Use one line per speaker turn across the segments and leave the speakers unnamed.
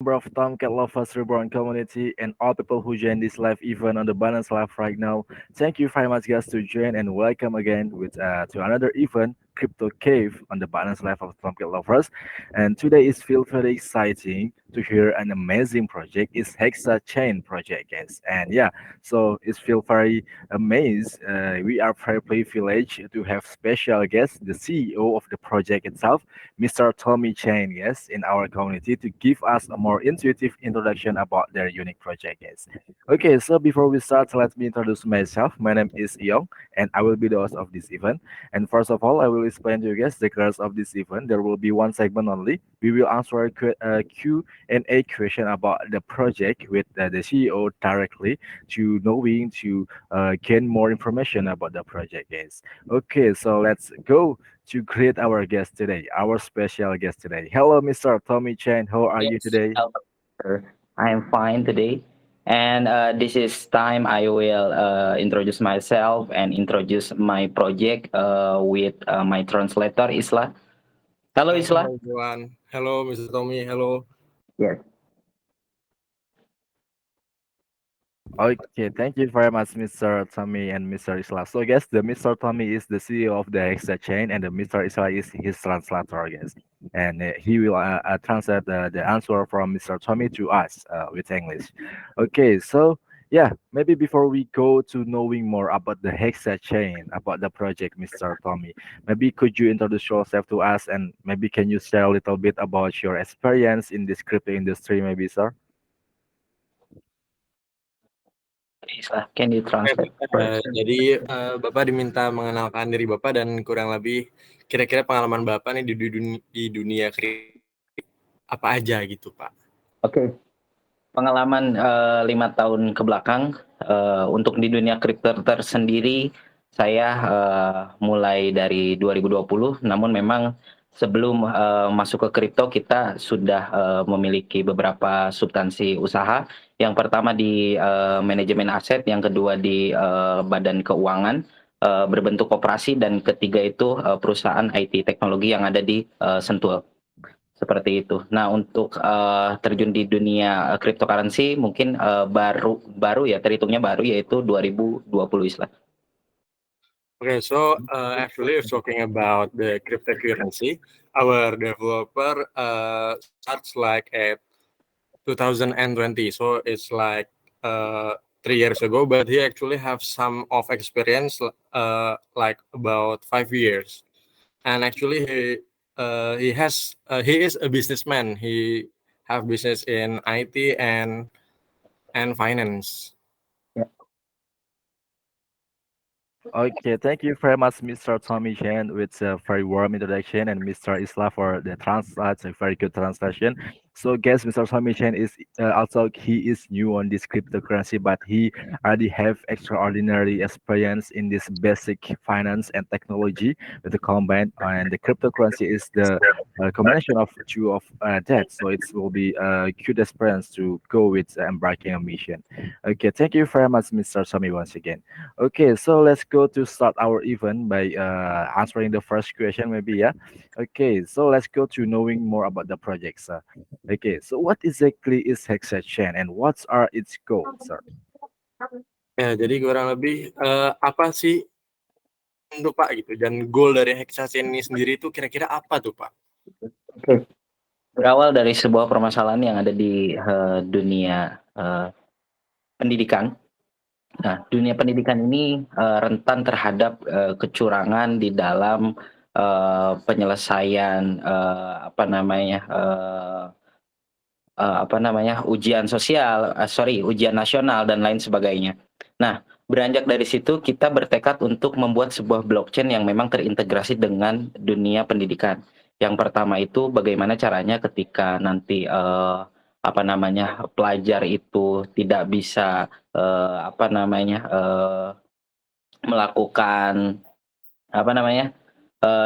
Number of Tomcat Lovers Reborn community and all people who join this live event on the Balance Live right now. Thank you very much, guys, to join and welcome again with to another event, Crypto Cave on the Balance Live of Tomcat Lovers. And today is feel very exciting to hear an amazing project. It's Hexa Chain project, guys. And yeah, so it's feel very amazed. We are very privileged to have special guest, the CEO of the project itself, Mr. Tommy Chain, yes, in our community to give us a more intuitive introduction about their unique project, yes. Okay, so before we start, let me introduce myself. My name is Yong, and I will be the host of this event. And first of all, I will explain to you guys the course of this event. There will be one segment only. We will answer a Q&A question about the project with the CEO directly to knowing to gain more information about the project, guys. Okay, so let's go to greet our guest today, our special guest today. Hello, Mr. Tommy Chen. How are you
Yes,
today?
sir. I am fine today. And this is time I will introduce myself and introduce my project with my translator, Isla. Hello,
Hello
Isla.
everyone. Hello Mr. Tommy. Hello.
Yes.
Okay, thank you very much, Mr. Tommy and Mr. Isla. So, I guess the Mr. Tommy is the CEO of the Hexa chain, and the Mr. Isla is his translator, I guess. And he will translate the answer from Mr. Tommy to us with English. Okay, so yeah, maybe before we go to knowing more about the Hexa chain, about the project, Mr. Tommy, maybe could you introduce yourself to us, and maybe can you share a little bit about your experience in this crypto industry, maybe, sir?
Isla, can you
Oke,
translate
Pak.
first?
Jadi Bapak diminta mengenalkan diri Bapak dan kurang lebih kira-kira pengalaman Bapak nih di dunia kripto apa aja gitu, Pak.
Oke. Pengalaman 5 tahun ke belakang untuk di dunia kripto tersendiri, saya mulai dari 2020. Namun memang sebelum masuk ke kripto kita sudah memiliki beberapa substansi usaha. Yang pertama di manajemen aset, yang kedua di badan keuangan berbentuk koperasi, dan ketiga itu perusahaan IT teknologi yang ada di Sentul. Seperti itu. Nah, untuk terjun di dunia cryptocurrency mungkin baru ya, terhitungnya baru, yaitu 2020 Islah.
Okay, so actually if talking about the cryptocurrency, our developer starts like at 2020, so it's like 3 years ago, but he actually have some of experience like about 5 years. And actually he is a businessman. He have business in IT and finance.
Okay, thank you very much, Mr. Tommy Chen, with a very warm introduction, and Mr. Isla for the translate, a very good translation. So, guess Mr. Tommy Chen is also he is new on this cryptocurrency, but he already have extraordinary experience in this basic finance and technology with the combined, and the cryptocurrency is the combination of two of that. So it will be a good experience to go with embarking a mission. Okay, thank you very much, Mr. Tommy, once again. Okay, so let's go to start our event by answering the first question, maybe, yeah. Okay, so let's go to knowing more about the project, sir. Okay, so what exactly is Hexachain and what are its goals, sir?
Ya, jadi kurang lebih apa sih untuk Pak gitu, dan goal dari Hexachain ini sendiri itu kira-kira apa tuh Pak?
Oke. Berawal dari sebuah permasalahan yang ada di dunia pendidikan. Nah, dunia pendidikan ini rentan terhadap kecurangan di dalam penyelesaian ujian sosial, ujian nasional dan lain sebagainya. Nah, beranjak dari situ kita bertekad untuk membuat sebuah blockchain yang memang terintegrasi dengan dunia pendidikan. Yang pertama itu bagaimana caranya ketika nanti pelajar itu tidak bisa melakukan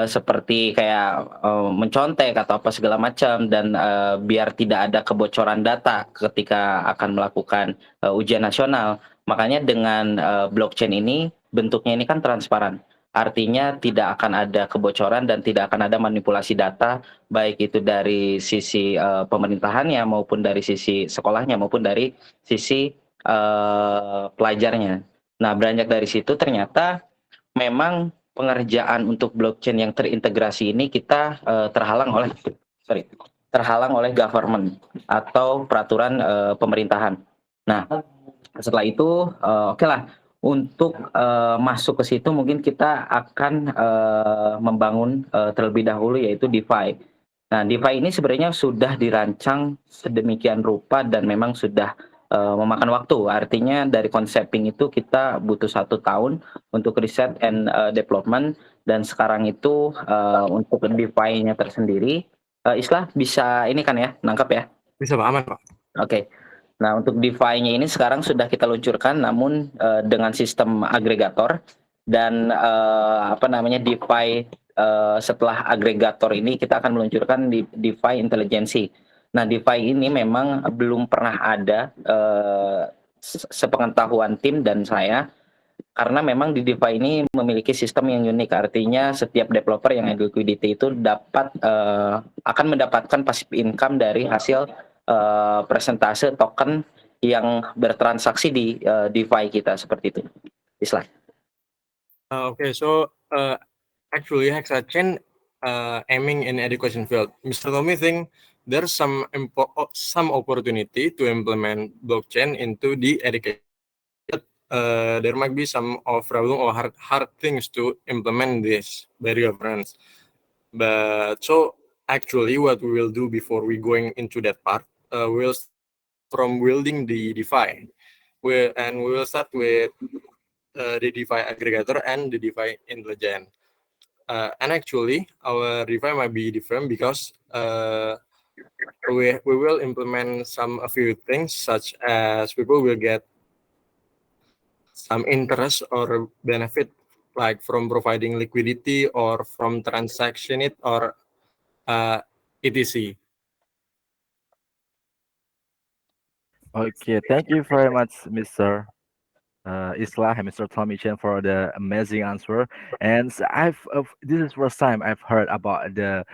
seperti kayak mencontek atau apa segala macam, dan biar tidak ada kebocoran data ketika akan melakukan ujian nasional. Makanya dengan blockchain ini bentuknya ini kan transparan. Artinya tidak akan ada kebocoran dan tidak akan ada manipulasi data, baik itu dari sisi pemerintahannya maupun dari sisi sekolahnya maupun dari sisi pelajarnya. Nah, beranjak dari situ ternyata memang pengerjaan untuk blockchain yang terintegrasi ini kita terhalang oleh government atau peraturan pemerintahan. Nah, setelah itu oke lah untuk masuk ke situ mungkin kita akan membangun terlebih dahulu yaitu DeFi. Nah, DeFi ini sebenarnya sudah dirancang sedemikian rupa dan memang sudah memakan waktu. Artinya dari concepting itu kita butuh 1 tahun untuk riset and development, dan sekarang itu untuk DeFi-nya tersendiri, Islah bisa ini kan ya, nangkap ya?
Bisa Pak, aman Pak.
Oke. Nah, untuk DeFi-nya ini sekarang sudah kita luncurkan, namun dengan sistem agregator dan DeFi setelah agregator ini kita akan meluncurkan di DeFi Intelligency. Nah, DeFi ini memang belum pernah ada sepengetahuan tim dan saya, karena memang di DeFi ini memiliki sistem yang unik. Artinya setiap developer yang ada liquidity itu akan mendapatkan passive income dari hasil persentase token yang bertransaksi di DeFi kita, seperti itu. Islah.
Okay, so actually Hexachain aiming in education field. Mr. Tommy think there's some opportunity to implement blockchain into the education. There might be some problem or hard things to implement this by governance. But so actually what we will do before we going into that part, we'll from building the DeFi. We will start with the DeFi aggregator and the DeFi intelligent. And actually, our DeFi might be different because we will implement a few things, such as people will get some interest or benefit, like from providing liquidity or from transaction it or etc.
Okay, thank you very much, Mr. Islah and Mr. Tommy Chen for the amazing answer. And this is first time I've heard about the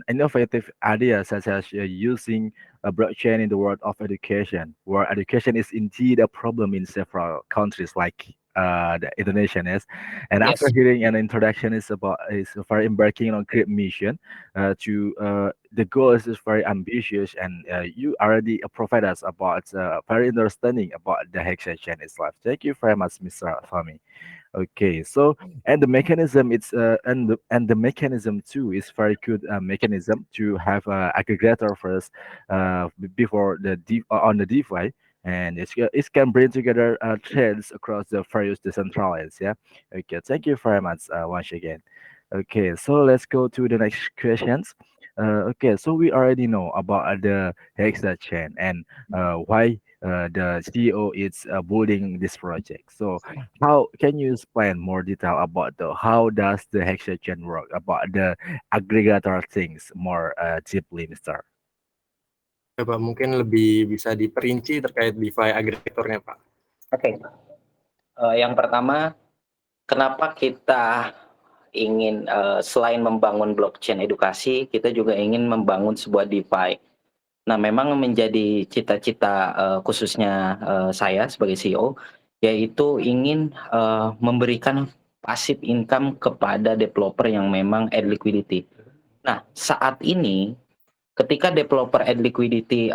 innovative ideas such as using a blockchain in the world of education, where education is indeed a problem in several countries like the Indonesian is. And
Yes.
after hearing an introduction is for embarking on great mission to the goal is very ambitious, and you already provide us about very understanding about the hexachain itself. Thank you very much, Mr. Fami. Okay, so and the mechanism and the mechanism too is very good mechanism to have aggregator first before on the DeFi, and it can bring together threads across the various decentralized. Yeah. Okay. Thank you very much once again. Okay, so let's go to the next questions. Okay, so we already know about the Hexa chain and why the CEO is building this project. So, how can you explain more detail about how does the Hexa chain work, about the aggregator things more deeply, Mister?
Ya, Pak, mungkin lebih bisa diperinci terkait DeFi aggregatornya, Pak.
Oke. Yang pertama, kenapa kita ingin selain membangun blockchain edukasi, kita juga ingin membangun sebuah DeFi. Nah, memang menjadi cita-cita khususnya saya sebagai CEO, yaitu ingin memberikan passive income kepada developer yang memang add liquidity. Nah, saat ini ketika developer add liquidity,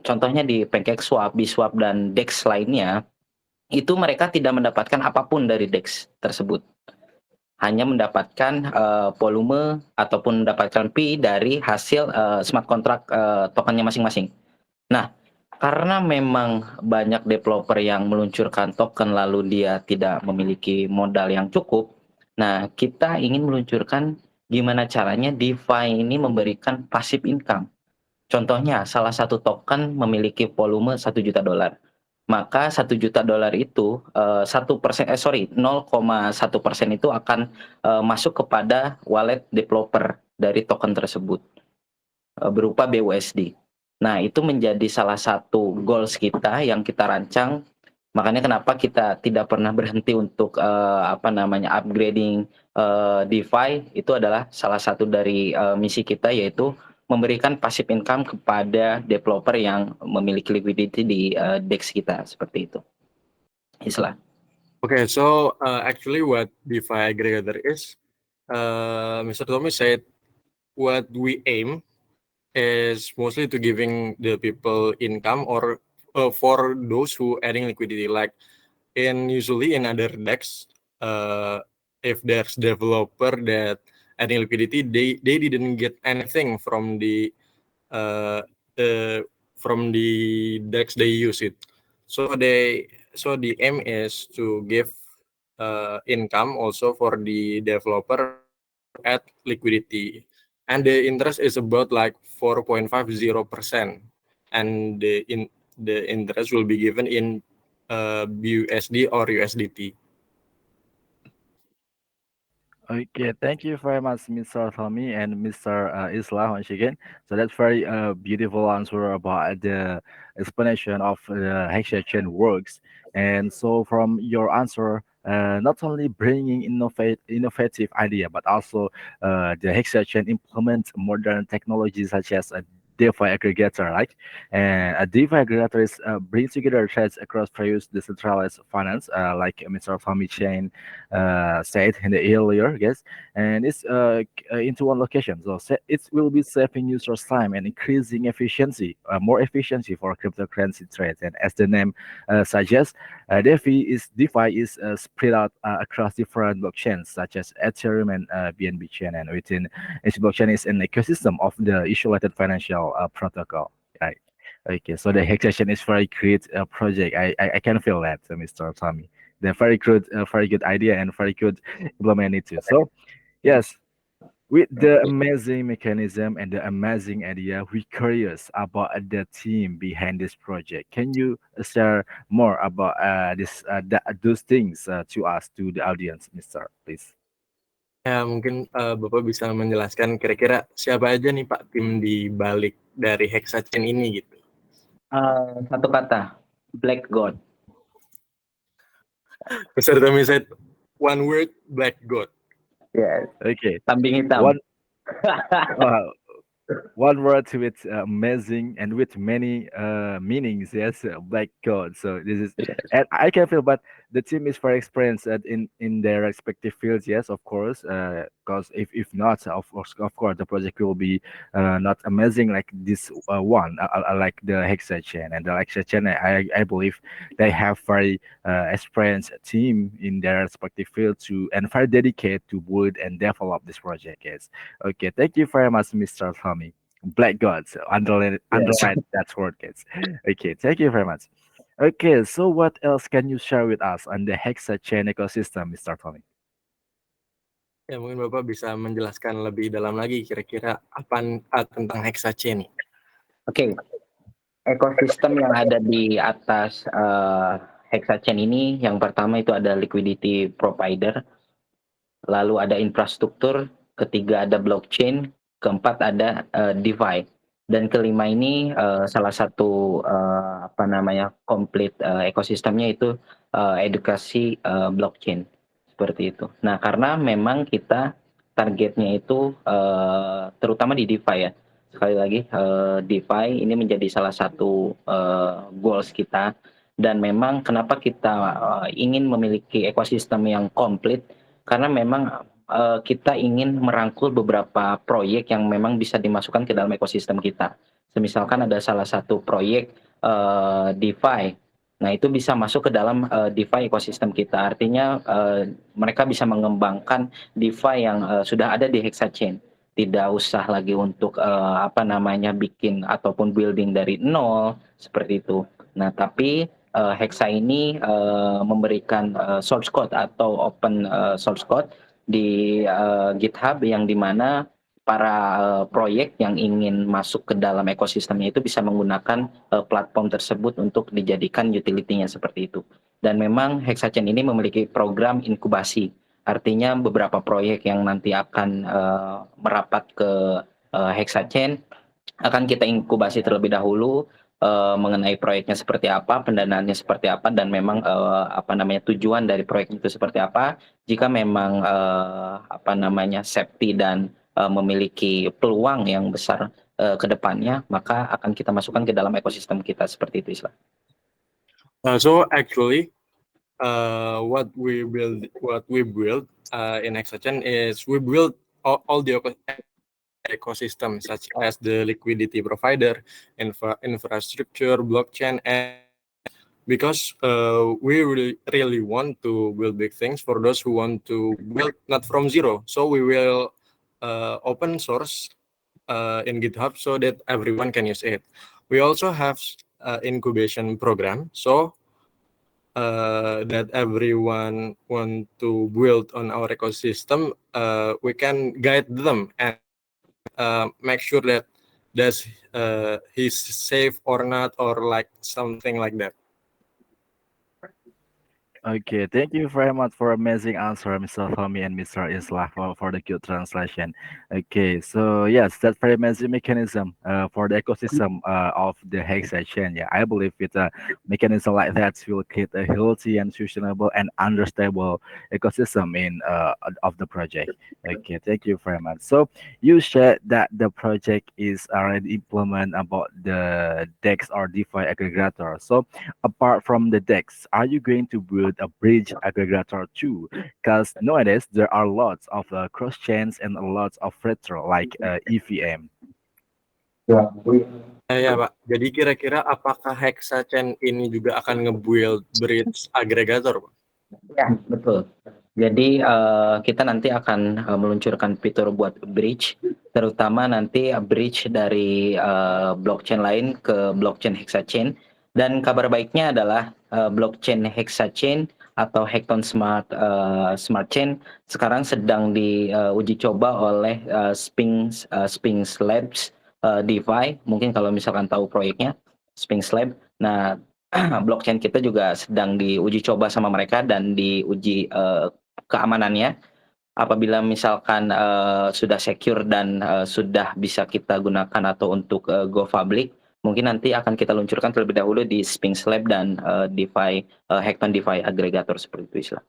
contohnya di PancakeSwap, Biswap, dan DEX lainnya, itu mereka tidak mendapatkan apapun dari DEX tersebut. Hanya mendapatkan volume ataupun mendapatkan fee dari hasil smart contract tokennya masing-masing. Nah, karena memang banyak developer yang meluncurkan token lalu dia tidak memiliki modal yang cukup, nah kita ingin meluncurkan gimana caranya DeFi ini memberikan passive income. Contohnya, salah satu token memiliki volume $1 juta. Maka $1 juta itu 0,1% itu akan masuk kepada wallet developer dari token tersebut berupa BUSD. Nah, itu menjadi salah satu goals kita yang kita rancang Makanya kenapa kita tidak pernah berhenti untuk, upgrading, DeFi itu adalah salah satu dari, misi kita, yaitu memberikan passive income kepada developer yang memiliki liquidity di, DEX kita, seperti itu. Islah.
Okay, so actually what DeFi aggregator is, Mr. Tommy said what we aim is mostly to giving the people income or for those who adding liquidity. Like usually in other DEX, if there's developer that adding liquidity, they didn't get anything from the uh, DEX they use it. So the aim is to give income also for the developer at liquidity, and the interest is about like 4.50%, and the interest will be given in BUSD or USDT.
Okay, thank you very much, Mr. Tommy and Mr. Islah once again. So that's very beautiful answer about the explanation of the Hexachain works. And so from your answer, not only bringing innovative idea, but also the Hexachain implement modern technologies such as a DeFi aggregator, right? And a DeFi aggregator is brings together threads across various decentralized finance, like Mr. Tommy Chain said in the earlier, yes, and it's into one location. So it will be saving users time and increasing efficiency, more efficiency for cryptocurrency trades. And as the name suggests, DeFi is spread out across different blockchains such as Ethereum and BNB chain, and within each blockchain is an ecosystem of the isolated financial protocol. Right. Okay, so the Hexachain is very great project. I can feel that, Mr. Tommy. They're very good idea and very good implement it too. So yes, with the amazing mechanism and the amazing idea, we curious about the team behind this project. Can you share more about those things to us, to the audience, Mister? Please.
Ya, mungkin Bapak bisa menjelaskan kira-kira siapa aja nih Pak tim di balik dari Hexachain ini gitu.
Satu kata, Black God.
Mr. Tommy said one word, Black God.
Yes.
Okay.
Kambing hitam.
Uh, one word with amazing and with many meanings. Yes, Black God. So this is, and I can feel, but the team is very experienced in their respective fields. Yes, of course. Because if not, of course, the project will be not amazing like this one, like the Hexachain and the Hexachain. I believe they have very experienced team in their respective field to and very dedicated to build and develop this project. Yes. Okay. Thank you very much, Mr. Tommy. Black gods. Underline that word, kids. Okay, thank you very much. Okay, so what else can you share with us on the Hexachain ecosystem, Mr. Tommy?
Ya, mungkin Bapak bisa menjelaskan lebih dalam lagi kira-kira apa tentang Hexachain nih.
Oke, ekosistem yang ada di atas Hexachain ini, yang pertama itu ada liquidity provider, lalu ada infrastruktur, ketiga ada blockchain, keempat ada DeFi, dan kelima ini salah satu komplit ekosistemnya itu edukasi blockchain, seperti itu. Nah, karena memang kita targetnya itu terutama di DeFi ya. Sekali lagi, DeFi ini menjadi salah satu goals kita, dan memang kenapa kita ingin memiliki ekosistem yang komplit, karena memang kita ingin merangkul beberapa proyek yang memang bisa dimasukkan ke dalam ekosistem kita. Misalkan ada salah satu proyek DeFi, nah itu bisa masuk ke dalam DeFi ekosistem kita. Artinya mereka bisa mengembangkan DeFi yang sudah ada di Hexachain. Tidak usah lagi untuk bikin ataupun building dari nol seperti itu. Nah, tapi Hexa ini memberikan source code atau open source code di GitHub, yang dimana para proyek yang ingin masuk ke dalam ekosistemnya itu bisa menggunakan platform tersebut untuk dijadikan utility-nya seperti itu. Dan memang Hexachain ini memiliki program inkubasi, artinya beberapa proyek yang nanti akan merapat ke Hexachain akan kita inkubasi terlebih dahulu. mengenai proyeknya seperti apa, pendanaannya seperti apa, dan memang tujuan dari proyek itu seperti apa. Jika memang safety dan memiliki peluang yang besar ke depannya, maka akan kita masukkan ke dalam ekosistem kita seperti itu, Isla.
So actually, what we build in Hexachain is we build all the ecosystem such as the liquidity provider, infrastructure, blockchain, and because we really want to build big things for those who want to build not from zero. So we will open source in GitHub so that everyone can use it. We also have incubation program, so that everyone want to build on our ecosystem, we can guide them and make sure that he's safe or not, or like something like that.
Okay, thank you very much for amazing answer, Mr. Tommy and Mr. Islah for the good translation. Okay, so yes, that's very amazing mechanism for the ecosystem of the Hexa chain. Yeah, I believe with a mechanism like that will create a healthy and sustainable and understandable ecosystem in of the project. Okay, thank you very much. So you said that the project is already implement about the DEX or DeFi aggregator. So apart from the DEX, are you going to build a bridge aggregator too? Because nowadays there are lots of cross chains and lots of retro like EVM.
Ya Pak, jadi kira-kira apakah Hexachain ini juga akan nge-build bridge aggregator, Pak?
Ya, betul. Jadi kita nanti akan meluncurkan fitur buat bridge, terutama nanti bridge dari blockchain lain ke blockchain Hexachain. Dan kabar baiknya adalah blockchain Hexachain atau Hekton Smart Chain sekarang sedang diuji coba oleh Sphinx Labs DeFi. Mungkin kalau misalkan tahu proyeknya Sphinx Lab. Nah, blockchain kita juga sedang diuji coba sama mereka dan diuji keamanannya. Apabila misalkan sudah secure dan sudah bisa kita gunakan atau untuk go public, mungkin nanti akan kita luncurkan terlebih dahulu di Sphinx Lab dan DeFi Hekton DeFi aggregator seperti itu, Isla.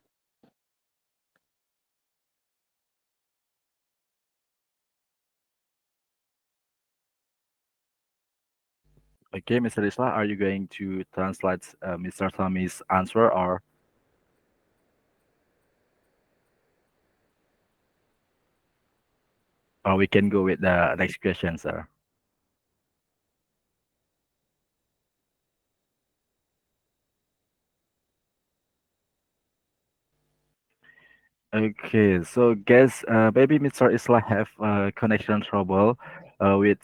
Okay, Mr. Islah, are you going to translate Mr. Tommy's answer or we can go with the next question, sir? Okay, so guess maybe Mr. Islah have connection trouble with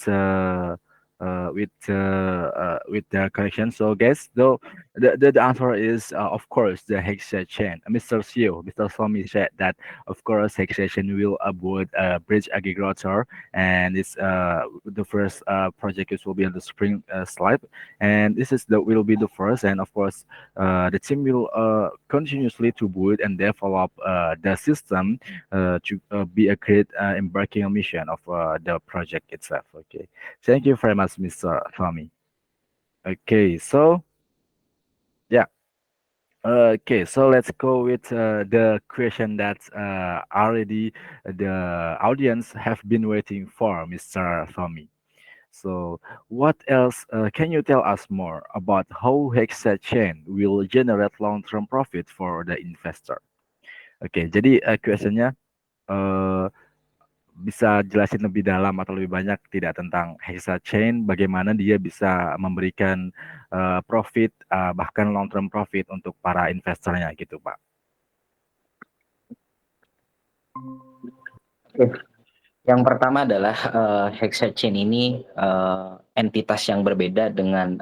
with the connection. So guess though the answer is of course the Hexa chain. Mr. CEO, Mr. Somi said that of course Hexa chain will avoid bridge aggregator, and it's the first project is will be on the Spring Slab, and this is the will be the first, and of course the team will continuously to build and develop the system to be a great embarking on mission of the project itself. Okay, thank you very much, Mr. Tommy. Okay, so yeah. Okay, so let's go with the question that already the audience have been waiting for, Mr. Tommy. So, what else can you tell us more about how Hexa Chain will generate long-term profit for the investor? Oke, jadi questionnya bisa jelasin lebih dalam atau lebih banyak tidak tentang Hexa Chain, bagaimana dia bisa memberikan profit bahkan long-term profit untuk para investornya gitu, Pak.
Yang pertama adalah Hexa Chain ini entitas yang berbeda dengan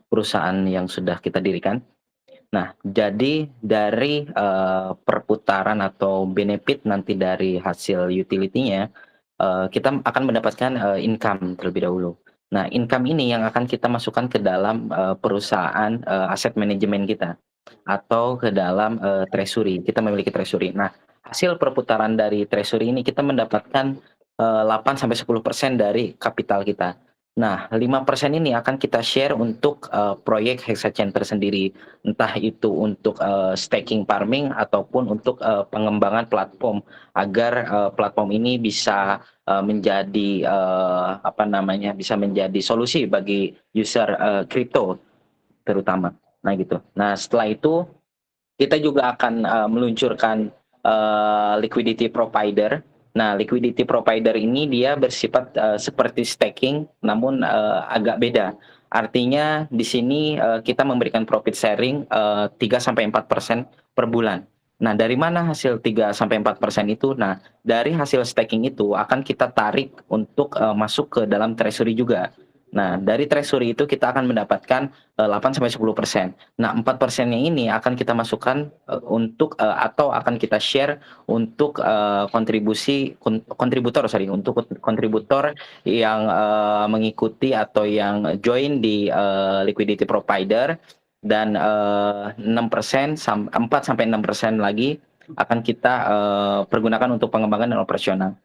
perusahaan yang sudah kita dirikan. Nah, jadi dari perputaran atau benefit nanti dari hasil utility-nya, kita akan mendapatkan income terlebih dahulu. Nah, income ini yang akan kita masukkan ke dalam perusahaan aset manajemen kita atau ke dalam treasury. Kita memiliki treasury. Nah, hasil perputaran dari treasury ini kita mendapatkan 8-10% dari kapital kita. Nah, 5% ini akan kita share untuk proyek Hexachain tersendiri, entah itu untuk staking farming ataupun untuk pengembangan platform agar platform ini bisa menjadi bisa menjadi solusi bagi user kripto terutama. Nah gitu. Nah setelah itu kita juga akan meluncurkan liquidity provider. Nah, liquidity provider ini dia bersifat seperti staking, namun agak beda. Artinya di sini kita memberikan profit sharing 3-4% per bulan. Nah, dari mana hasil 3-4% itu? Nah, dari hasil staking itu akan kita tarik untuk masuk ke dalam treasury juga. Nah, dari treasury itu kita akan mendapatkan 8-10%. Nah, 4%-nya ini akan kita masukkan atau akan kita share untuk untuk kontributor yang mengikuti atau yang join di liquidity provider, dan 4-6% lagi akan kita pergunakan untuk pengembangan dan operasional.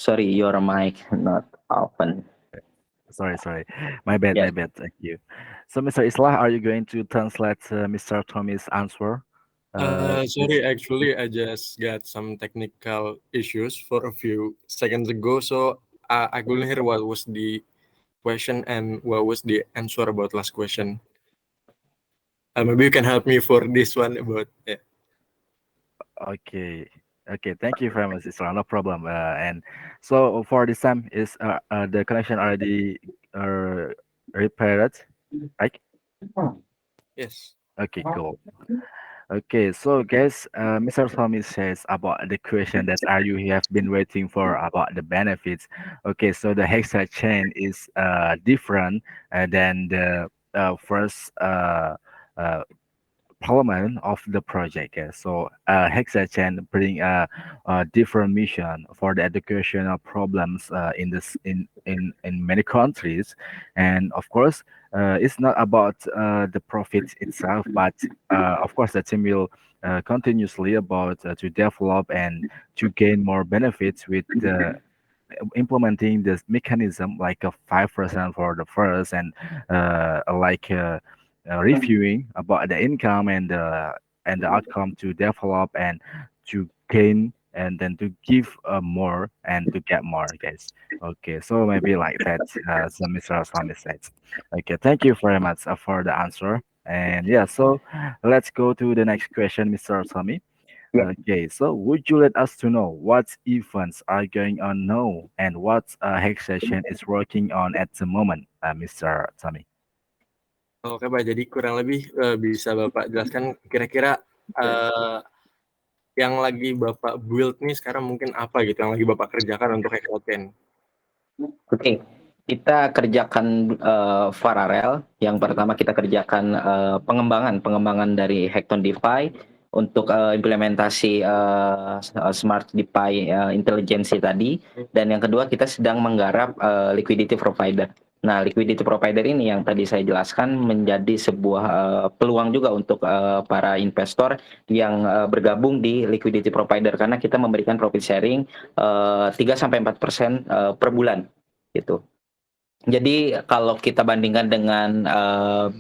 Sorry, your mic not open.
Sorry. My bad.
Yeah.
Thank you. So, Mr. Islah, are you going to translate Mr. Tommy's answer?
Sorry, actually, I just got some technical issues for a few seconds ago, so I couldn't hear what was the question and what was the answer about last question. Maybe you can help me for this one about
Okay. Thank you very much, Islah. No problem. And so for this time, is the connection already repaired, right?
Yes.
Okay, cool. Okay, so guys, Mr. Tommy says about the question that are you have been waiting for about the benefits. Okay, so the Hexa chain is different than the first uh, parliament of the project. So Hexachain bring a different mission for the educational problems in many countries, and of course, it's not about the profit itself, but of course, the team will continuously about to develop and to gain more benefits with the implementing this mechanism like a 5% for the first and reviewing about the income and the outcome to develop and to gain and then to give more and to get more, guys. Okay, so maybe like that, so Mr. Asami said. Okay, thank you very much for the answer. And yeah, so let's go to the next question, Mr. Asami.
Yeah.
Okay, so would you let us to know what events are going on now and what Hex session is working on at the moment, Mr. Tommy?
Oke, Pak. Jadi kurang lebih bisa Bapak jelaskan kira-kira yang lagi Bapak build nih sekarang mungkin apa gitu yang lagi Bapak kerjakan untuk Hexachain?
Oke, kita kerjakan Parallel. Yang pertama kita kerjakan pengembangan dari Hekton DeFi untuk implementasi Smart DeFi Intelligence tadi, dan yang kedua kita sedang menggarap liquidity provider. Nah, liquidity provider ini yang tadi saya jelaskan menjadi sebuah peluang juga untuk para investor yang bergabung di liquidity provider, karena kita memberikan profit sharing 3-4% per bulan gitu. Jadi kalau kita bandingkan dengan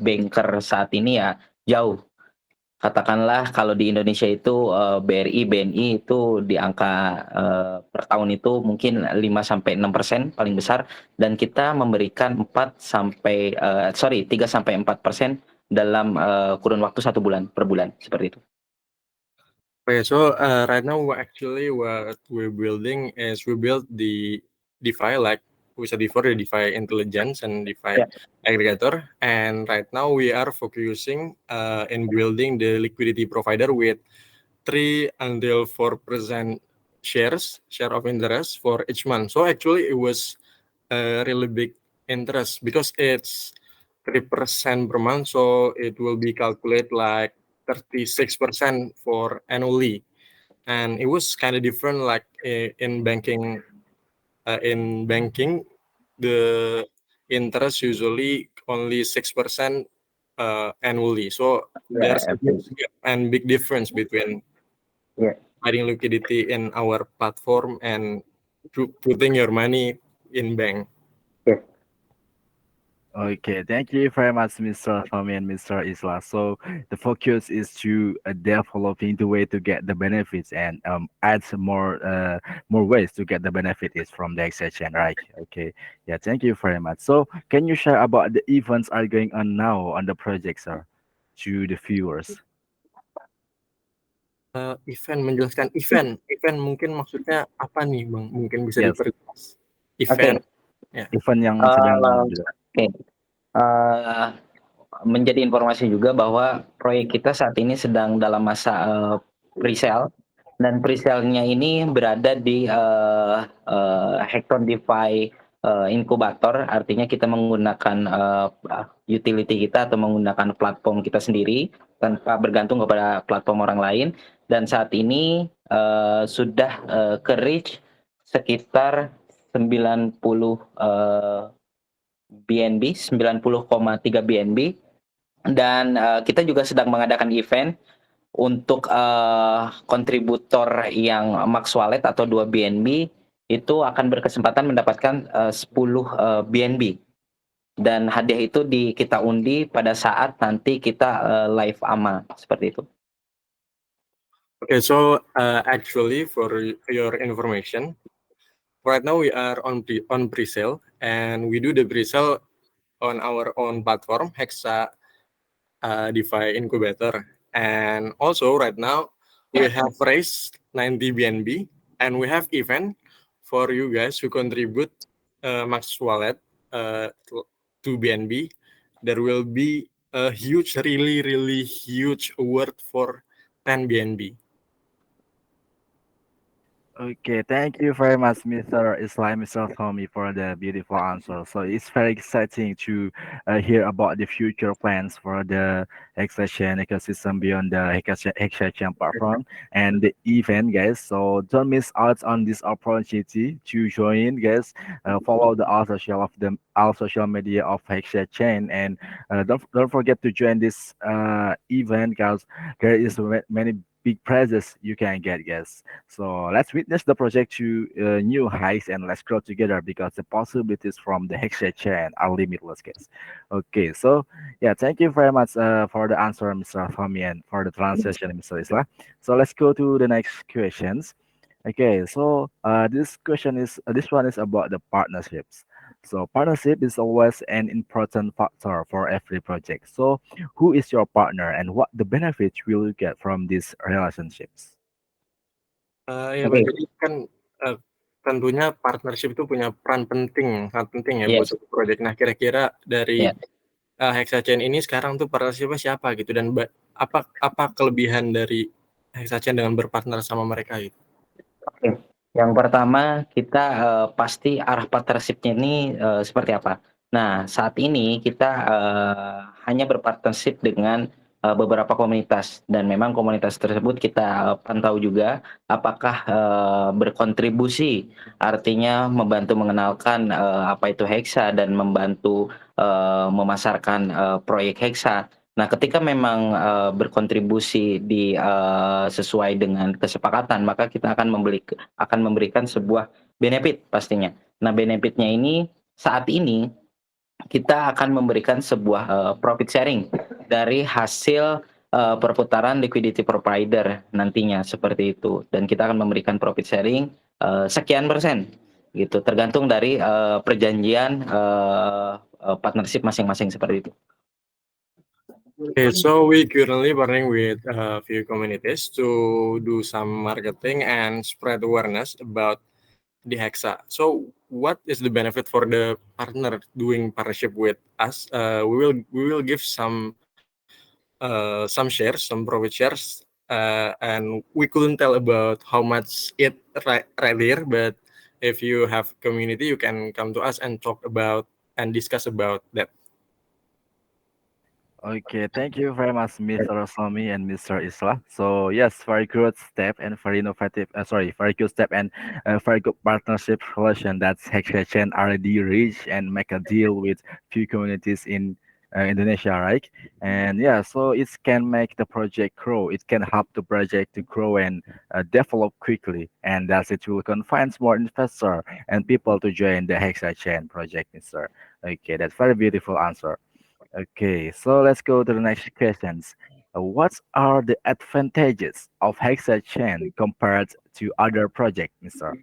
banker saat ini ya jauh. Katakanlah kalau di Indonesia itu BRI, BNI itu di angka per tahun itu mungkin 5-6% paling besar, dan kita memberikan 3-4% dalam kurun waktu 1 bulan per bulan, seperti itu.
Okay, so right now actually what we're building is we build the DeFi like we said before, the DeFi intelligence and DeFi aggregator, and right now we are focusing in building the liquidity provider with 3-4% share of interest for each month. So actually it was a really big interest because it's 3% per month, so it will be calculated like 36% for annually, and it was kind of different like in banking the interest usually only 6% annually. So there's
Yeah,
a huge gap and big difference between
yeah.
adding liquidity in our platform and putting your money in bank.
Yes.
Okay, thank you very much, Mr. Tommy and Mr. Isla. So the focus is to developing the way to get the benefits and add some more ways to get the benefit is from the exchange, right? Okay, yeah, thank you very much. So can you share about the events are going on now on the project, sir, to the viewers?
Menjelaskan event mungkin maksudnya apa nih Bang? Mungkin bisa
Yes,
diperjelas.
Oke.
Event, ya.
event yang sedang
Oke. Eh, menjadi informasi juga bahwa proyek kita saat ini sedang dalam masa pre-sale dan pre-sale-nya ini berada di Hackathon DeFi inkubator, artinya kita menggunakan utility kita atau menggunakan platform kita sendiri tanpa bergantung kepada platform orang lain, dan saat ini sudah ke reach sekitar 90 BNB, 90,3 BNB, dan kita juga sedang mengadakan event untuk kontributor yang Max Wallet atau 2 BNB itu akan berkesempatan mendapatkan 10 BNB, dan hadiah itu kita undi pada saat nanti kita live AMA seperti itu.
Okay, so actually for your information, right now we are on pre-sale and we do the pre-sale on our own platform Hexa DeFi Incubator, and also right now we have raised 90 BNB and we have event for you guys who contribute Max Wallet to BNB. There will be a huge, really huge award for 10 BNB.
Okay, thank you very much, Mr. Islam, Mr. Tommy, for the beautiful answer. So it's very exciting to hear about the future plans for the Hexachain ecosystem beyond the Hexachain platform and the event, guys. So don't miss out on this opportunity to join, guys. Follow the all social media of Hexachain, and don't forget to join this event, guys. There is many big prizes you can get, guys. So let's witness the project to new heights and let's grow together because the possibilities from the Hexa chain are limitless, guys. Okay, so yeah, thank you very much for the answer, Mr. Fami, and for the translation, Mr. Isla. So let's go to the next questions. Okay, so this one is about the partnerships. So partnership is always an important factor for every project. So who is your partner and what the benefits will you get from these relationships?
Ya,
Oke.
jadi kan tentunya partnership itu punya peran sangat penting ya buat
Yes.
suatu proyek. Nah, kira-kira dari
Yeah.
Hexachain ini sekarang tuh partnershipnya siapa gitu, dan apa kelebihan dari Hexachain dengan berpartner sama mereka gitu?
Oke. Yang pertama kita pasti arah partnership-nya ini seperti apa. Nah, saat ini kita hanya berpartnership dengan beberapa komunitas, dan memang komunitas tersebut kita pantau juga apakah berkontribusi, artinya membantu mengenalkan apa itu Hexa dan membantu memasarkan proyek Hexa. Nah, ketika memang berkontribusi sesuai dengan kesepakatan, maka kita akan memberikan sebuah benefit pastinya. Nah, benefitnya ini saat ini kita akan memberikan sebuah profit sharing dari hasil perputaran liquidity provider nantinya seperti itu, dan kita akan memberikan profit sharing sekian persen gitu, tergantung dari perjanjian partnership masing-masing seperti itu.
Okay, so we currently partnering with a few communities to do some marketing and spread awareness about the Hexa. So what is the benefit for the partner doing partnership with us? We will give some shares, some profit shares, and we couldn't tell about how much it right here. But if you have community, you can come to us and talk about and discuss about that.
Okay, thank you very much, Mr. Somi and Mr. Isla. So yes, very good step and very innovative. Sorry, very good step and very good partnership relation that Hexachain already reach and make a deal with few communities in Indonesia, right? And yeah, so it can make the project grow. It can help the project to grow and develop quickly, and thus it will convince more investor and people to join the Hexachain project, Mister. Okay, that's very beautiful answer. Okay, so let's go to the next questions. What are the advantages of Hexachain compared to other project, Mister?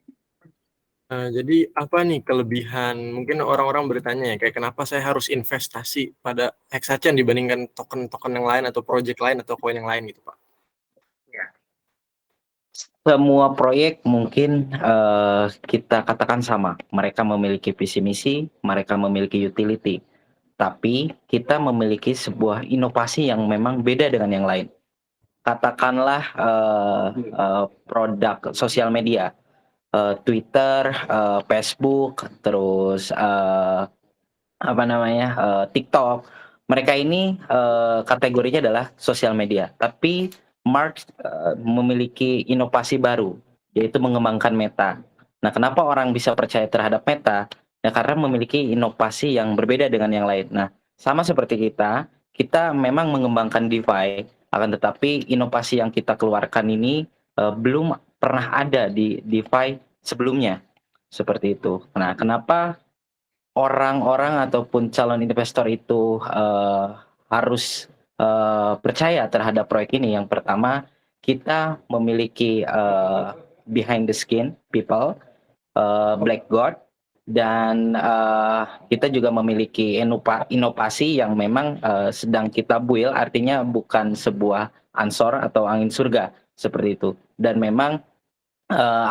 Jadi apa nih kelebihan mungkin orang-orang bertanya ya, kayak kenapa saya harus investasi pada Hexachain dibandingkan token-token yang lain atau project lain atau koin yang lain gitu, Pak?
Semua proyek mungkin kita katakan sama. Mereka memiliki visi misi, mereka memiliki utility. Tapi kita memiliki sebuah inovasi yang memang beda dengan yang lain. Katakanlah produk sosial media, Twitter, Facebook, terus apa namanya TikTok. Mereka ini kategorinya adalah sosial media. Tapi Mark memiliki inovasi baru, yaitu mengembangkan Meta. Nah, kenapa orang bisa percaya terhadap Meta? Ya karena memiliki inovasi yang berbeda dengan yang lain. Nah, sama seperti kita memang mengembangkan DeFi, akan tetapi inovasi yang kita keluarkan ini belum pernah ada di DeFi sebelumnya. Seperti itu. Nah, kenapa orang-orang ataupun calon investor itu harus percaya terhadap proyek ini? Yang pertama, kita memiliki behind the skin people, Black God, dan kita juga memiliki inovasi yang memang sedang kita build, artinya bukan sebuah ansor atau angin surga seperti itu. Dan memang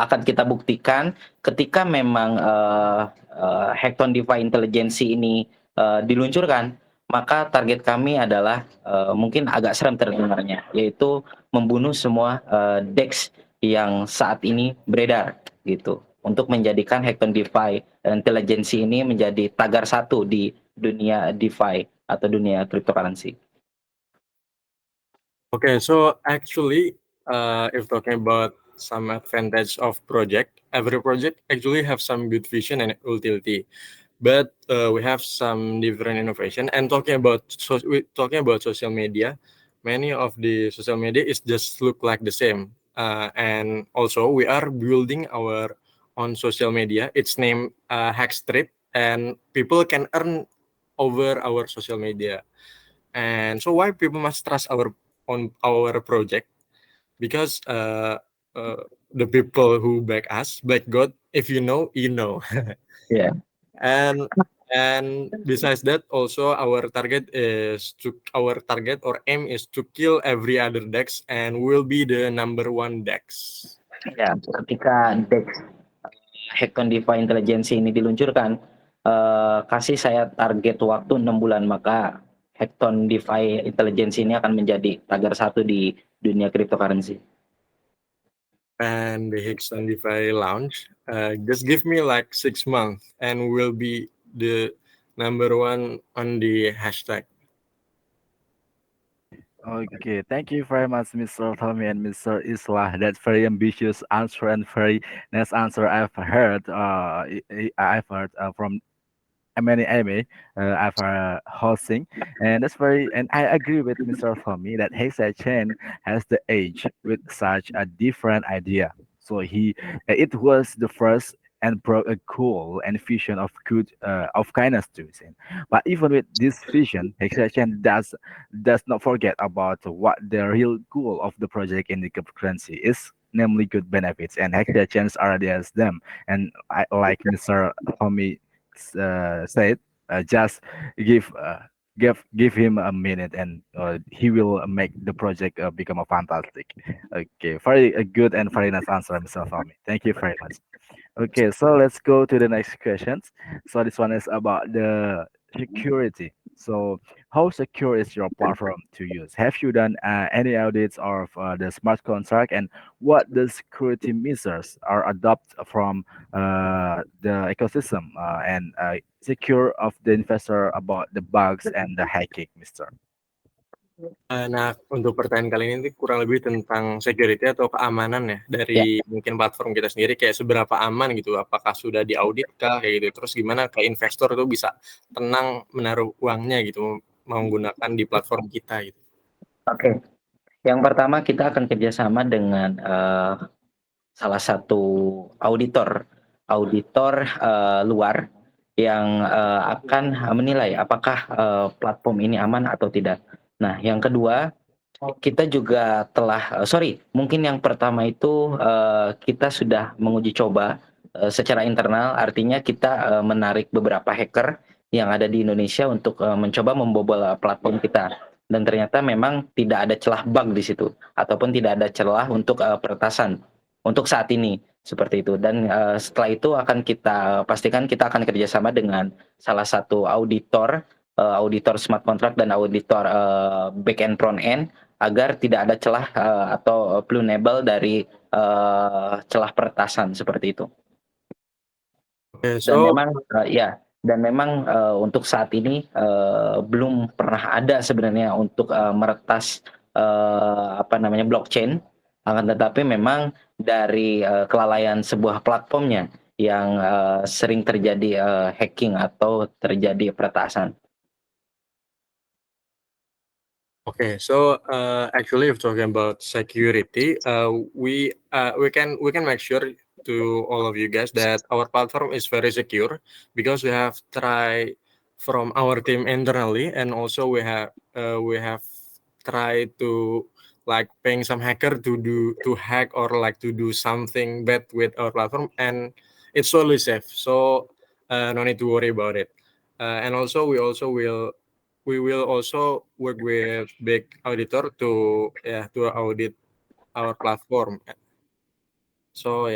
akan kita buktikan ketika memang Hackathon DeFi Intelligence ini diluncurkan, maka target kami adalah mungkin agak serem terdengarnya, yaitu membunuh semua DEX yang saat ini beredar gitu, untuk menjadikan Hackathon DeFi Intelligence ini menjadi tagar satu di dunia DeFi atau dunia cryptocurrency.
Okay, so actually, if talking about some advantage of project, every project actually have some good vision and utility, but we have some different innovation. And talking about social media, many of the social media is just look like the same. And also we are building our own social media. It's named Hackstreet, and people can earn over our social media. And so why people must trust our project? Because the people who back us, back God, if you know, you know.
Yeah.
and and besides that, also our target or aim is to kill every other DEX and will be the number one DEX.
Ya, ketika DEX Hackathon DeFi Intelligence ini diluncurkan, kasih saya target waktu 6 bulan, maka Hackathon DeFi Intelligence ini akan menjadi tagar satu di dunia cryptocurrency.
And the Hexagon DeFi launch, just give me like 6 months and will be the number one on the hashtag.
Okay, thank you very much, Mr. Tommy and Mr. Islah. That's very ambitious answer and very nice answer I've heard. I've heard from many anime I've hosting, and that's very. And I agree with Mr. Tommy that Heisei Chen has the age with such a different idea. So it was the first and brought a goal and vision of good of kindness to him. But even with this vision, Heisei Chen does not forget about what the real goal of the project in the cryptocurrency is. Namely, good benefits, and Heisei Chen's already has them. And I like Mr. Tommy said, just give give him a minute and he will make the project become a fantastic. Okay, very good and very nice answer, Mr. Tommy. Thank you very much. Okay, so let's go to the next questions. So this one is about the security. So how secure is your platform to use? Have you done any audits of the smart contract, and what the security measures are adopted from the ecosystem and secure of the investor about the bugs and the hacking, Mister?
Nah, untuk pertanyaan kali ini kurang lebih tentang security atau keamanan ya
Ya.
dari mungkin platform kita sendiri kayak seberapa aman gitu, apakah sudah diaudit kah kayak gitu, terus gimana kayak investor tuh bisa tenang menaruh uangnya gitu menggunakan di platform kita gitu.
Oke. Yang pertama kita akan kerjasama dengan salah satu auditor luar yang akan menilai apakah platform ini aman atau tidak. Nah, yang kedua kita juga telah mungkin yang pertama itu kita sudah menguji coba secara internal, artinya kita menarik beberapa hacker yang ada di Indonesia untuk mencoba membobol platform kita. Dan ternyata memang tidak ada celah bug di situ ataupun tidak ada celah untuk peretasan untuk saat ini seperti itu. Dan setelah itu akan kita pastikan kita akan kerjasama dengan salah satu auditor smart contract dan auditor back end front end agar tidak ada celah atau vulnerable dari celah peretasan seperti itu.
Oke,
Dan
so
memang untuk saat ini belum pernah ada sebenarnya untuk meretas blockchain, akan tetapi memang dari kelalaian sebuah platformnya yang sering terjadi hacking atau terjadi peretasan.
Okay, so actually, if talking about security, we can make sure to all of you guys that our platform is very secure because we have tried from our team internally, and also we have tried to like paying some hacker to hack or like to do something bad with our platform, and it's totally safe. So no need to worry about it. And also we will also work with big auditor to audit our platform. So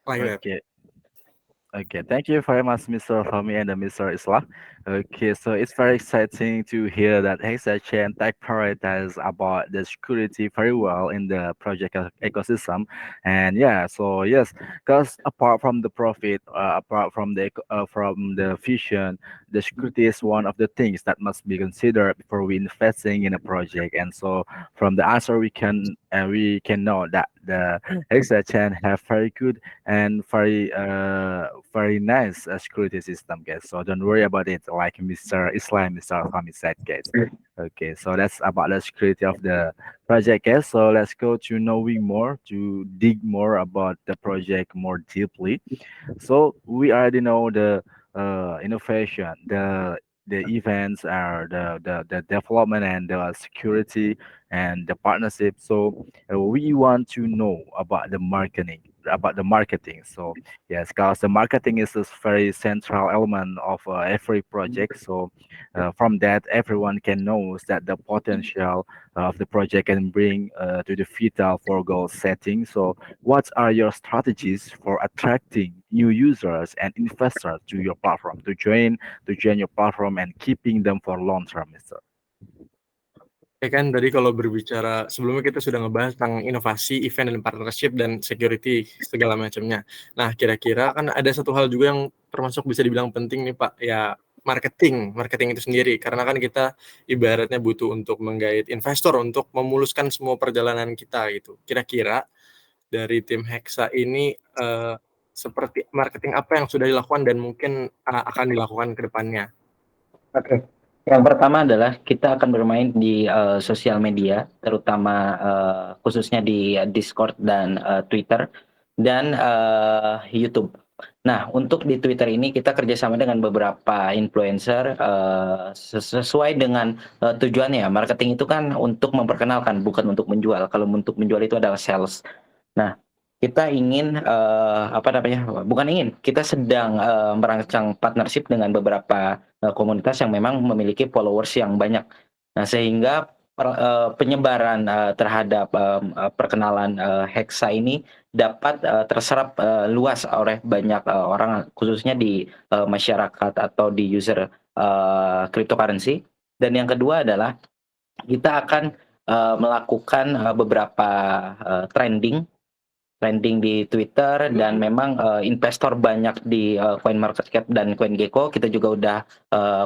like that.
Okay. Okay, thank you very much, Mr. Fahmi and Mr. Islah. Okay, so it's very exciting to hear that HSChain Tech prioritize about the security very well in the project ecosystem. And yeah, so yes, because apart from the profit, apart from from the fusion, the security is one of the things that must be considered before we investing in a project. And so from the answer we can know that the HSChain have very good and very nice security system, guys. So don't worry about it, like Mr. Islam, Mr. Fahmi said, guys. Okay, so that's about the security of the project, guys. So let's go to knowing more, to dig more about the project more deeply. So we already know the innovation, the events are the development and the security and the partnership. So we want to know about the marketing. So yes, because the marketing is a very central element of every project. So from that, everyone can know that the potential of the project can bring to the vital for goal setting. So what are your strategies for attracting new users and investors to your platform to join your platform and keeping them for long term, Mister?
Ya kan tadi kalau berbicara sebelumnya kita sudah ngebahas tentang inovasi, event dan partnership dan security segala macamnya. Nah, kira-kira kan ada satu hal juga yang termasuk bisa dibilang penting nih Pak, ya marketing itu sendiri. Karena kan kita ibaratnya butuh untuk menggait investor untuk memuluskan semua perjalanan kita gitu. Kira-kira dari tim Hexa ini seperti marketing apa yang sudah dilakukan dan mungkin akan dilakukan ke depannya?
Oke. Yang pertama adalah kita akan bermain di sosial media, terutama khususnya di Discord dan Twitter dan YouTube. Nah, untuk di Twitter ini kita kerjasama dengan beberapa influencer sesuai dengan tujuannya. Marketing itu kan untuk memperkenalkan, bukan untuk menjual. Kalau untuk menjual itu adalah sales. Nah, kita ingin kita sedang merancang partnership dengan beberapa komunitas yang memang memiliki followers yang banyak. Nah, sehingga penyebaran terhadap perkenalan Hexa ini dapat terserap luas oleh banyak orang, khususnya di masyarakat atau di user cryptocurrency. Dan yang kedua adalah kita akan melakukan beberapa trending trending di Twitter dan memang investor banyak di CoinMarketCap dan CoinGecko. Kita juga udah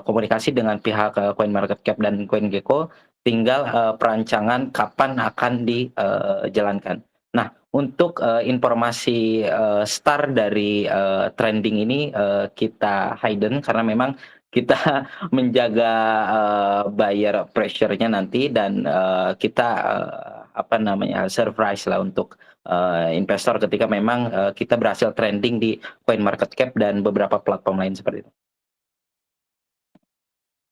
komunikasi dengan pihak CoinMarketCap dan CoinGecko, tinggal perancangan kapan akan dijalankan. Nah, untuk informasi start dari trending ini kita hidden karena memang kita menjaga buyer pressure-nya nanti dan kita surprise lah untuk investor ketika memang kita berhasil trending di CoinMarketCap dan beberapa platform lain seperti itu.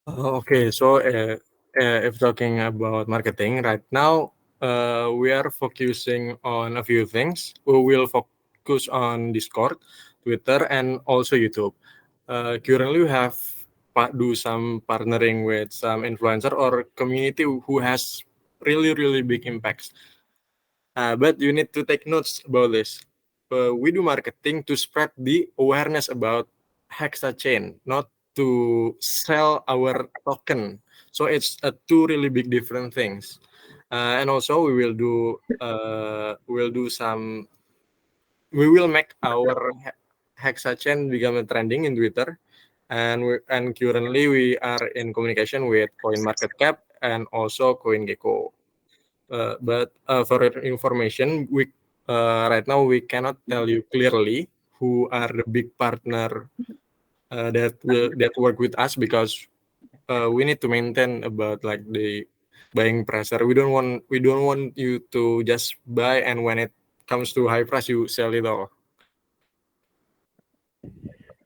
Okay, so if talking about marketing right now, we are focusing on a few things. We will focus on Discord, Twitter, and also YouTube. Currently, we have do some partnering with some influencer or community who has really big impacts. But you need to take notes about this. We do marketing to spread the awareness about Hexa chain, not to sell our token. So it's two really big different things. And also we will make our Hexa chain become a trending in Twitter. And currently we are in communication with CoinMarketCap and also CoinGecko. But for your information, we right now we cannot tell you clearly who are the big partner that work with us because we need to maintain about like the buying pressure. We don't want you to just buy and when it comes to high price you sell it all.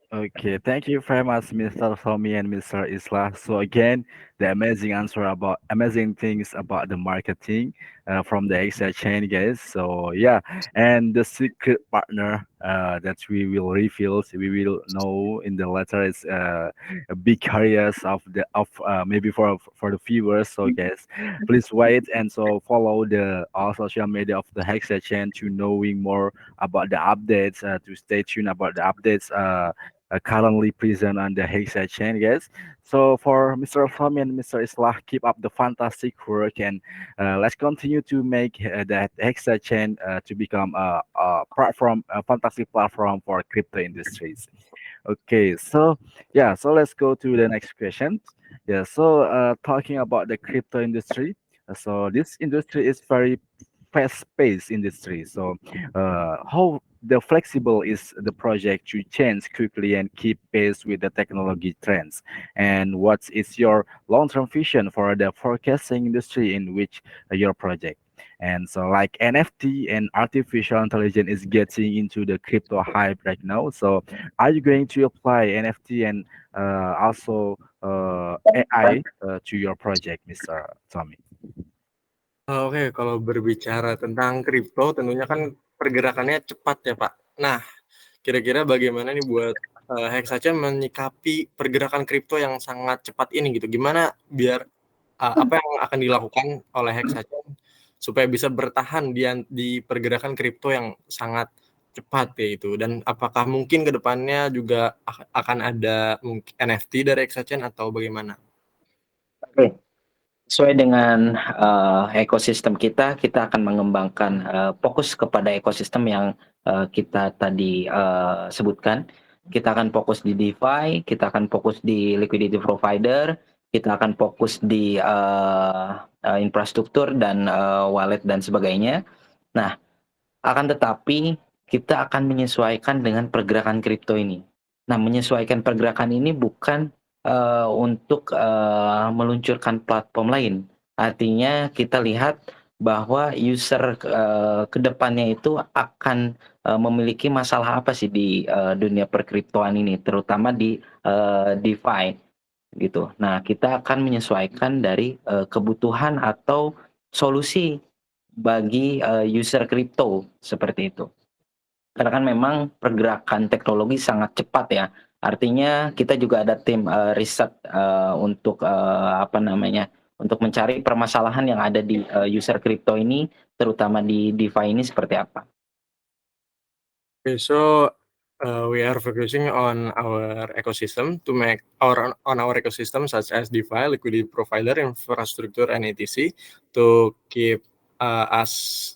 Okay, thank you very much, Mr. Tommy and Mr. Isla. So again, the amazing things about the marketing from the Excel chain, guys. So yeah, and the secret partner that we will reveal, we will know in the letter is a big areas of maybe for the viewers. So guys, please wait and so follow the all social media of the Hexa chain to knowing more about the updates. To stay tuned about the updates. Currently present on the Hexa chain, guys. So for Mr. Fahmi and Mr. Islah, keep up the fantastic work and let's continue to make that Hexa chain to become a fantastic platform for crypto industries. Okay, so yeah, so let's go to the next question. Yeah, so talking about the crypto industry, so this industry is very fast-paced industry. So, how the flexible is the project to change quickly and keep pace with the technology trends? And what is your long-term vision for the forecasting industry in which your project? And so, like NFT and artificial intelligence is getting into the crypto hype right now. So, are you going to apply NFT and also AI to your project, Mr. Tommy?
Oke, kalau berbicara tentang kripto, tentunya kan pergerakannya cepat ya Pak. Nah, kira-kira bagaimana nih buat Hexachain menyikapi pergerakan kripto yang sangat cepat ini gitu? Gimana biar apa yang akan dilakukan oleh Hexachain supaya bisa bertahan di pergerakan kripto yang sangat cepat ya itu? Dan apakah mungkin ke depannya juga akan ada mungkin NFT dari Hexachain atau bagaimana?
Oke. Sesuai dengan ekosistem kita akan mengembangkan fokus kepada ekosistem yang kita tadi sebutkan. Kita akan fokus di DeFi, kita akan fokus di liquidity provider, kita akan fokus di infrastruktur dan wallet dan sebagainya. Nah, akan tetapi kita akan menyesuaikan dengan pergerakan kripto ini. Nah, menyesuaikan pergerakan ini bukan untuk meluncurkan platform lain. Artinya kita lihat bahwa user kedepannya itu akan memiliki masalah apa sih di dunia perkriptoan ini, terutama di DeFi gitu. Nah, kita akan menyesuaikan dari kebutuhan atau solusi bagi user kripto seperti itu. Karena kan memang pergerakan teknologi sangat cepat ya. Artinya kita juga ada tim riset untuk untuk mencari permasalahan yang ada di user kripto ini, terutama di DeFi ini seperti apa.
Okay, so we are focusing on our ecosystem to make our ecosystem such as DeFi, liquidity provider, infrastructure, and etc. to keep us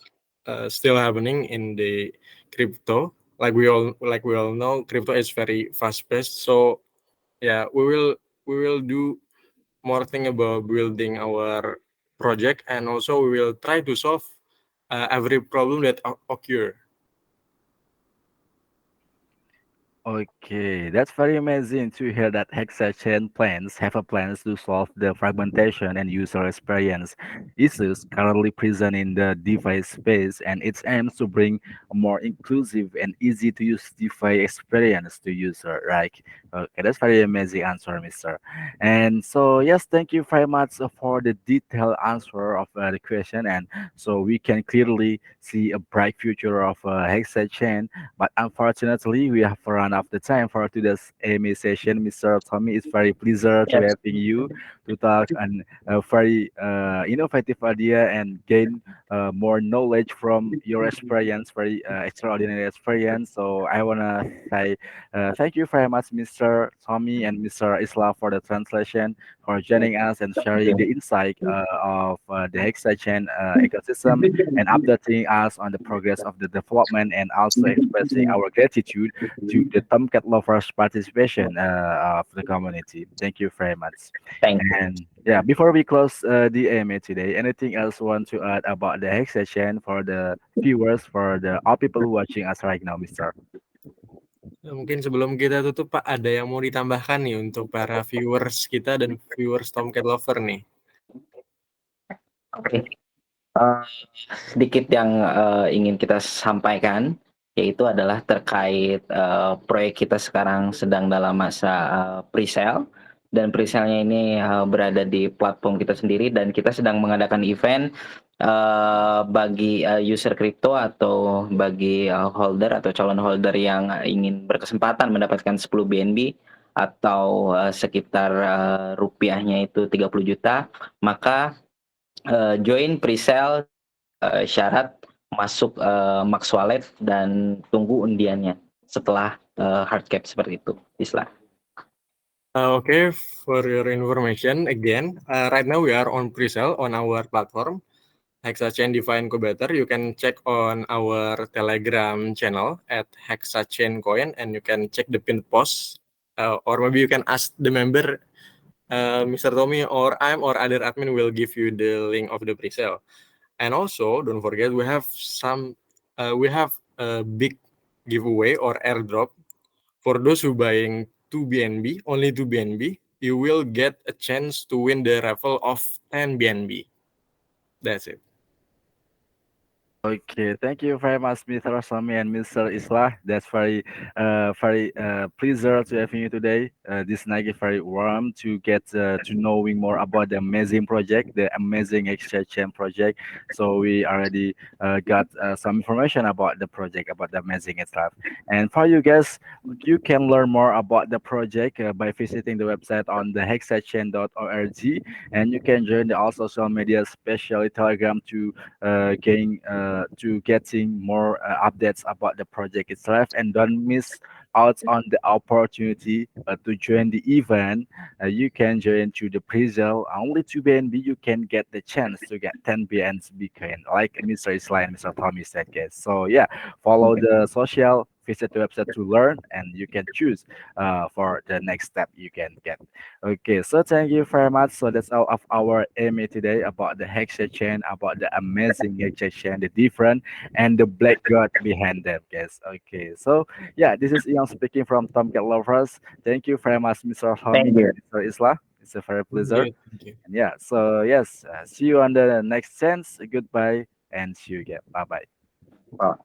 still happening in the crypto. Like we all know, crypto is very fast paced. So yeah, we will do more thing about building our project, and also we will try to solve every problem that occur.
Okay, that's very amazing to hear that Hexachain plans have a plans to solve the fragmentation and user experience issues currently present in the device space, and it aims to bring a more inclusive and easy to use device experience to user. Right? Okay, that's very amazing answer, Mister. And so yes, thank you very much for the detailed answer of the question, and so we can clearly see a bright future of Hexachain, but unfortunately, we have run out of the time for today's AMA session. Mr. Tommy, it's very pleasure to
Yes.
having you to talk on a very innovative idea and gain more knowledge from your experience, very extraordinary experience. So I wanna say thank you very much, Mr. Tommy and Mr. Isla, for the translation, for joining us and sharing the insight of the Hexachain ecosystem and updating us on the progress of the development, and also expressing our gratitude to the Tomcat lovers participation of the community. Thank you very much.
Thank you.
And yeah, before we close the AMA today, anything else want to add about the Hex session for the viewers, for the all people who watching us right now, Mister?
Mungkin sebelum kita tutup, Pak, ada yang mau ditambahkan nih untuk para viewers kita dan viewers Tomcat Lover nih?
Oke. Sedikit yang ingin kita sampaikan, yaitu adalah terkait proyek kita sekarang sedang dalam masa pre-sale, dan pre-sale-nya ini berada di platform kita sendiri, dan kita sedang mengadakan event bagi user kripto atau bagi holder atau calon holder yang ingin berkesempatan mendapatkan 10 BNB atau sekitar rupiahnya itu 30 juta, maka join pre-sale, syarat masuk Max Wallet dan tunggu undiannya setelah hard cap seperti itu, Isla.
Okay, for your information again, right now we are on pre-sale on our platform, Hexachain DeFi Incubator. You can check on our Telegram channel at Hexachain Coin, and you can check the pinned post, or maybe you can ask the member, Mr. Tommy or I'm or other admin will give you the link of the pre-sale. And also, don't forget we have a big giveaway or airdrop for those who buying 2 BNB, only 2 BNB. You will get a chance to win the raffle of 10 BNB. That's it.
Okay, thank you very much, Mr. Sami and Mr. Islah. That's very pleasure to having you today. This night is very warm to get to knowing more about the amazing project, the amazing exchange chain project. So we already got some information about the project, about the amazing stuff. And for you guys, you can learn more about the project by visiting the website on the hexachain.org, and you can join the all social media, especially Telegram, to getting more updates about the project itself, and don't miss out on the opportunity to join the event. You can join to the pre-sale only 2 BNB. You can get the chance to get 10 BNB coin, like Mr. Isla and Mr. Tommy said, guys. So yeah, follow the social, visit the website to learn, and you can choose for the next step you can get. Okay, so thank you very much. So that's all of our AMA today about the Hexa chain, about the amazing Hexa chain, the different and the black god behind them, guys. Okay, so yeah, this is Ian speaking from Tomcat Lovers. Thank you very much, Mr. Homie
Thank you.
and Mr. Isla. It's a very pleasure.
Thank you.
And yeah, so yes, see you on the next chance. Goodbye and see you again. Bye bye.
Bye.